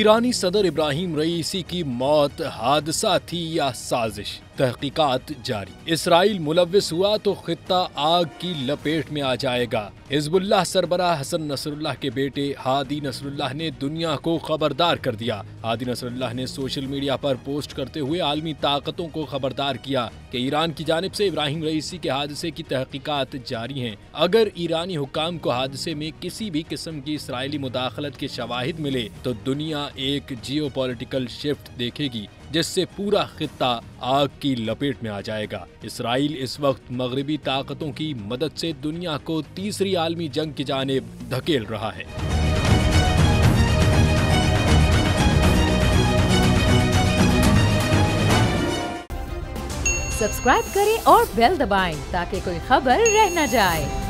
ईरानी सदर इब्राहिम रईसी की मौत हादसा थी या साजिश, तहकीकात जारी। इसराइल मुलव्विस हुआ तो खित्ता आग की लपेट में आ जाएगा। हिजबुल्लाह सरबराह हसन नसरुल्लाह के बेटे हादी नसरुल्लाह ने दुनिया को खबरदार कर दिया। हादी नसरुल्लाह ने सोशल मीडिया पर पोस्ट करते हुए आलमी ताकतों को खबरदार किया कि ईरान की जानिब से इब्राहिम रईसी के हादसे की तहकीकात जारी हैं। अगर ईरानी हुक्काम को हादसे में किसी भी किस्म की इसराइली मुदाखलत के शवाहिद मिले तो दुनिया एक जियोपॉलिटिकल शिफ्ट देखेगी, जिससे पूरा खित्ता आग की लपेट में आ जाएगा। इसराइल इस वक्त मगरिबी ताकतों की मदद से दुनिया को तीसरी आलमी जंग की जानिब धकेल रहा है। सब्सक्राइब करें और बेल दबाएं ताकि कोई खबर रह न जाए।